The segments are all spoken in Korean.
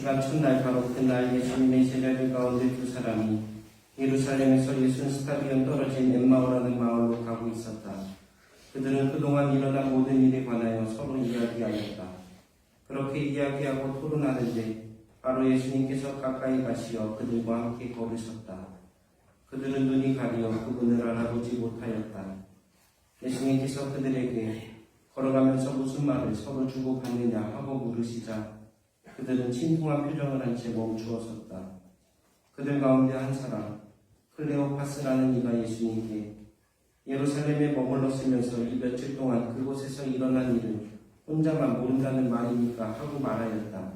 주간 첫날 바로 그날 예수님의 제자들 가운데 두 사람이 예루살렘에서 예순 스타디온 떨어진 엠마오라는 마을로 가고 있었다. 그들은 그동안 일어난 모든 일에 관하여 서로 이야기하였다. 그렇게 이야기하고 토론하는데 바로 예수님께서 가까이 가시어 그들과 함께 걸으셨다. 그들은 눈이 가려 그분을 알아보지 못하였다. 예수님께서 그들에게 걸어가면서 무슨 말을 서로 주고받느냐 하고 물으시자 그들은 침통한 표정을 한 채 멈추어 섰다. 그들 가운데 한 사람 클레오파스라는 이가 예수님께 예루살렘에 머물렀으면서 이 며칠 동안 그곳에서 일어난 일을 혼자만 모른다는 말입니까? 하고 말하였다.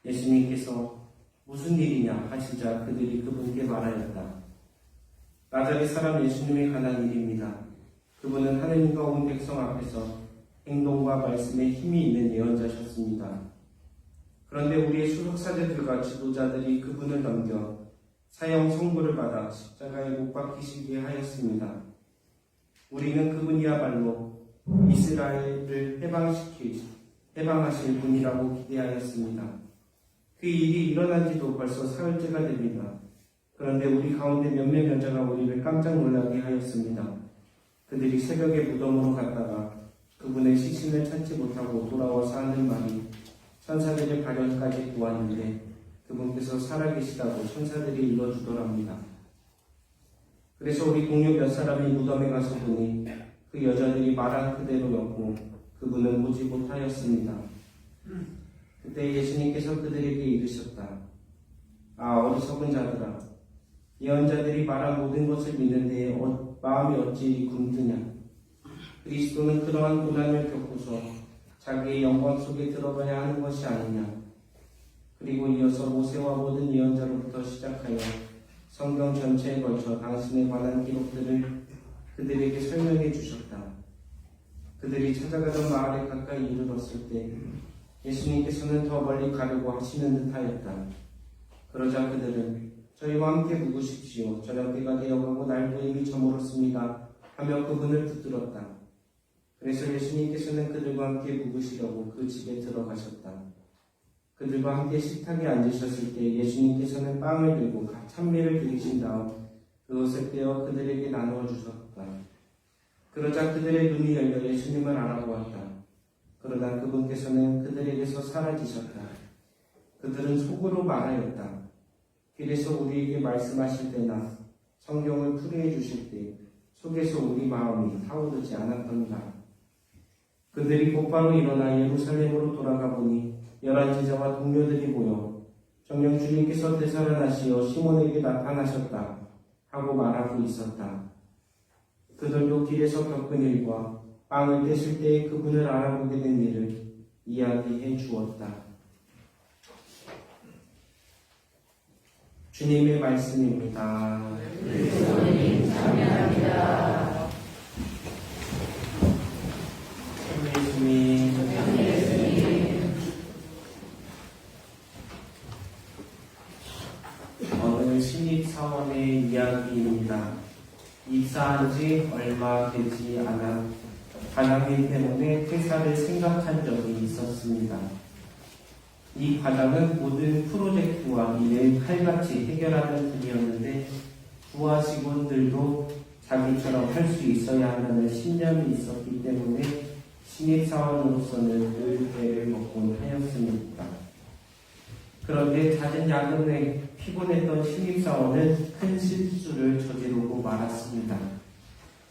예수님께서 무슨 일이냐 하시자 그들이 그분께 말하였다. 나자렛 사람 예수님에 관한 일입니다. 그분은 하느님과 온 백성 앞에서 행동과 말씀에 힘이 있는 예언자셨습니다. 그런데 우리의 수석사제들과 지도자들이 그분을 넘겨 사형 선고를 받아 십자가에 못 박히시게 하였습니다. 우리는 그분이야말로 이스라엘을 해방하실 분이라고 기대하였습니다. 그 일이 일어난 지도 벌써 사흘째가 됩니다. 그런데 우리 가운데 몇몇 여자가 우리를 깜짝 놀라게 하였습니다. 그들이 새벽에 무덤으로 갔다가 그분의 시신을 찾지 못하고 돌아와서 하는 말이 천사들의 발현까지 보았는데 그분께서 살아계시다고 천사들이 일러주더랍니다. 그래서 우리 동료 몇 사람이 무덤에 가서 보니 그 여자들이 말한 그대로였고 그분은 보지 못하였습니다. 그때 예수님께서 그들에게 이르셨다. 아, 어리석은 자들아, 예언자들이 말한 모든 것을 믿는 데에 마음이 어찌 굼뜨냐. 그리스도는 그러한 고난을 겪고서 자기의 영광 속에 들어가야 하는 것이 아니냐. 그리고 이어서 모세와 모든 예언자로부터 시작하여 성경 전체에 걸쳐 당신에 관한 기록들을 그들에게 설명해 주셨다. 그들이 찾아가던 마을에 가까이 이르렀을 때 예수님께서는 더 멀리 가려고 하시는 듯하였다. 그러자 그들은 저희와 함께 묵으십시오. 저녁때가 되어가고 날도 이미 저물었습니다. 하며 그분을 붙들었다. 그래서 예수님께서는 그들과 함께 묵으시려고 그 집에 들어가셨다. 그들과 함께 식탁에 앉으셨을 때 예수님께서는 빵을 들고 찬미를 드리신 다음 그것을 떼어 그들에게 나누어 주셨다. 그러자 그들의 눈이 열려 예수님을 알아보았다. 그러나 그분께서는 그들에게서 사라지셨다. 그들은 속으로 말하였다. 길에서 우리에게 말씀하실 때나 성경을 풀이해 주실 때 속에서 우리 마음이 타오르지 않았던가. 그들이 곧바로 일어나 예루살렘으로 돌아가 보니 11제자와 동료들이 모여 정녕 주님께서 되살아나시어 시몬에게 나타나셨다 하고 말하고 있었다. 그들도 길에서 겪은 일과 빵을 떼실 때에 그분을 알아보게 된 일을 이야기해 주었다. 주님의 말씀입니다. 주님 감사합니다. 예수님, 오늘 신입사원의 이야기입니다. 입사한 지 얼마 되지 않아 과장님 때문에 퇴사를 생각한 적이 있었습니다. 이 과장은 모든 프로젝트와 일을 칼같이 해결하는 분이었는데 부하 직원들도 자기처럼 할 수 있어야 한다는 신념이 있었기 때문에 신입사원으로서는 늘 애를 먹곤 하였습니다. 그런데 잦은 야근 후에 피곤했던 신입사원은 큰 실수를 저지르고 말았습니다.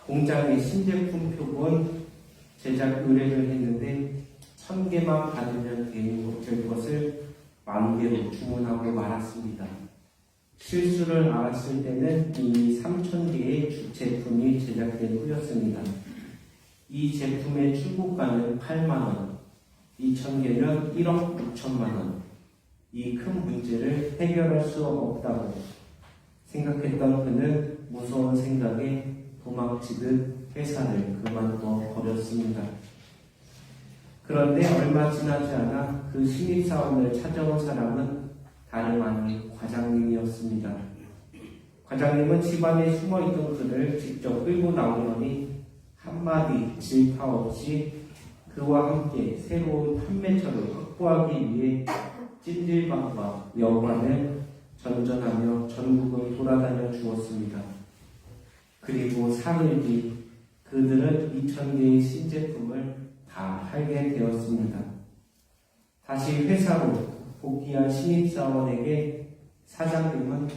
공장의 신제품 표본 제작 의뢰를 했는데 1000개만 받으면 될 것을 10,000개로 주문하고 말았습니다. 실수를 알았을 때는 이미 3000개의 제품이 제작된 후였습니다. 이 제품의 출고가는 8만원, 2000개면 1억 6천만원. 이 큰 문제를 해결할 수 없다고 생각했던 그는 무서운 생각에 도망치듯 회사를 그만둬 버렸습니다. 그런데 얼마 지나지 않아 그 신입사원을 찾아온 사람은 다름 아닌 과장님이었습니다. 과장님은 집안에 숨어있던 그를 직접 끌고 나오더니 한마디 질파 없이 그와 함께 새로운 판매처를 확보하기 위해 찜질방과 여관을 전전하며 전국을 돌아다녀 주었습니다. 그리고 3일 뒤 그들은 2,000개의 신제품을 다 팔게 되었습니다. 다시 회사로 복귀한 신입사원에게 사장님은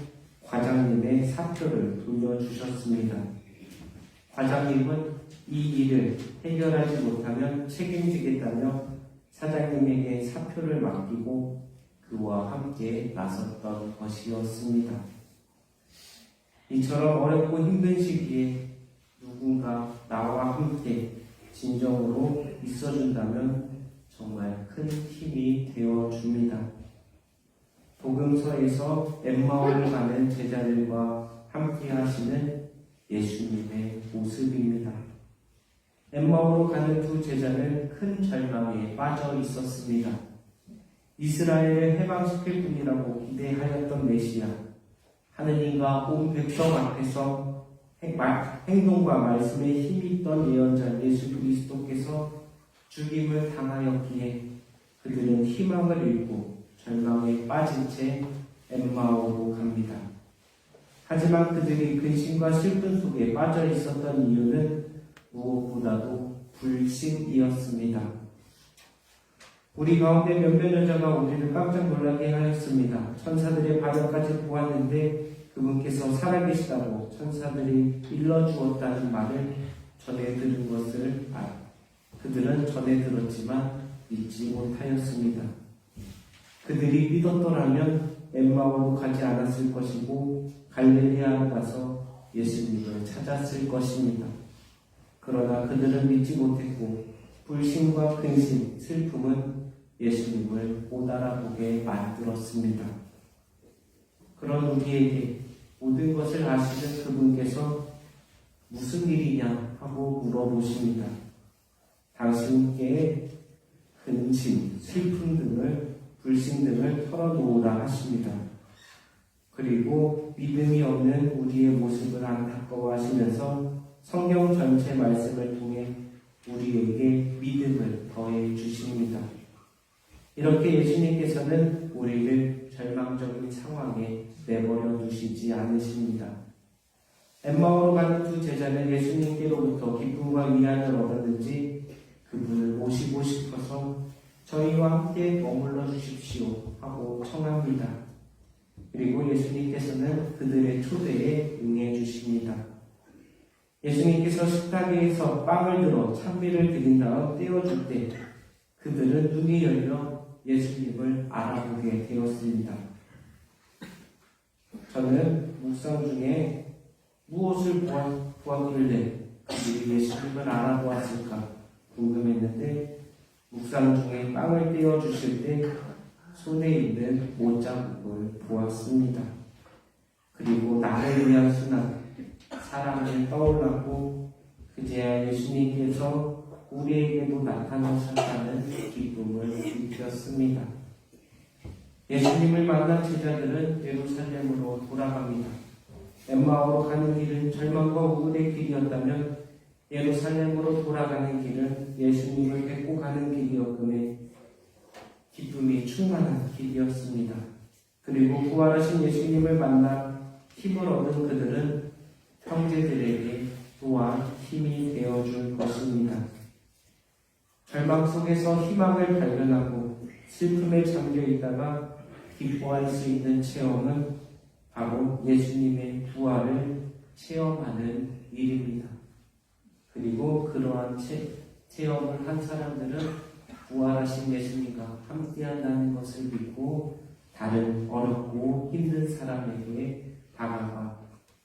과장님의 사표를 돌려주셨습니다. 과장님은 이 일을 해결하지 못하면 책임지겠다며 사장님에게 사표를 맡기고 그와 함께 나섰던 것이었습니다. 이처럼 어렵고 힘든 시기에 누군가 나와 함께 진정으로 있어준다면 정말 큰 힘이 되어줍니다. 복음서에서 엠마오를 가는 제자들과 함께 하시는 예수님의 모습입니다. 엠마오로 가는 두 제자는 큰 절망에 빠져 있었습니다. 이스라엘을 해방시킬 분이라고 기대하였던 메시아, 하느님과 온 백성 앞에서 행동과 말씀에 힘이 있던 예언자 예수 그리스도께서 죽임을 당하였기에 그들은 희망을 잃고 절망에 빠진 채 엠마오로 갑니다. 하지만 그들이 근심과 슬픔 속에 빠져 있었던 이유는 무엇보다도 불신이었습니다. 우리 가운데 몇몇 여자가 우리를 깜짝 놀라게 하였습니다. 천사들의 반역까지 보았는데 그분께서 살아계시다고 천사들이 일러주었다는 말을 전해 들은 것을 그들은 전해 들었지만 믿지 못하였습니다. 그들이 믿었더라면 엠마오로 가지 않았을 것이고 갈릴리아로 가서 예수님을 찾았을 것입니다. 그러나 그들은 믿지 못했고 불신과 근심, 슬픔은 예수님을 못 알아보게 만들었습니다. 그런 우리에게 모든 것을 아시는 그분께서 무슨 일이냐 하고 물어보십니다. 당신께 근심, 슬픔 등을, 불신 등을 털어놓으라 하십니다. 그리고 믿음이 없는 우리의 모습을 안타까워하시면서 성경 전체 말씀을 통해 우리에게 믿음을 더해 주십니다. 이렇게 예수님께서는 우리를 절망적인 상황에 내버려 두시지 않으십니다. 엠마오로 가는 두 제자는 예수님께로부터 기쁨과 위안을 얻었는지 그분을 모시고 싶어서 저희와 함께 머물러 주십시오 하고 청합니다. 그리고 예수님께서는 그들의 초대에 응해 주십니다. 예수님께서 식탁에서 빵을 들어 찬미를 드린 다음 떼어줄 때 그들은 눈이 열려 예수님을 알아보게 되었습니다. 저는 묵상 중에 무엇을 보았길래 그들이 예수님을 알아보았을까 궁금했는데 묵상 중에 빵을 떼어주실 때 손에 있는 못자국을 보았습니다. 그리고 나를 위한 순환, 사랑을 떠올랐고 그제야 예수님께서 우리에게도 나타나셨다는 기쁨을 느꼈습니다. 예수님을 만난 제자들은 예루살렘으로 돌아갑니다. 엠마오로 가는 길은 절망과 우울의 길이었다면 예루살렘으로 돌아가는 길은 예수님을 뵙고 가는 길이었기에 기쁨이 충만한 길이었습니다. 그리고 부활하신 예수님을 만나 힘을 얻은 그들은 형제들에게 또한 힘이 되어줄 것입니다. 절망 속에서 희망을 발견하고 슬픔에 잠겨 있다가 기뻐할 수 있는 체험은 바로 예수님의 부활을 체험하는 일입니다. 그리고 그러한 체험을 한 사람들은 부활하신 예수님과 함께한다는 것을 믿고 다른 어렵고 힘든 사람에게 다가가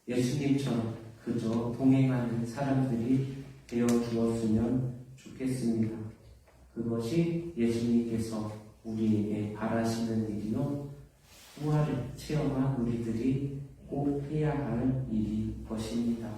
예수님처럼 그저 동행하는 사람들이 되어 주었으면 좋겠습니다. 그것이 예수님께서 우리에게 바라시는 일이요 부활을 체험한 우리들이 꼭 해야 할 일이 것입니다.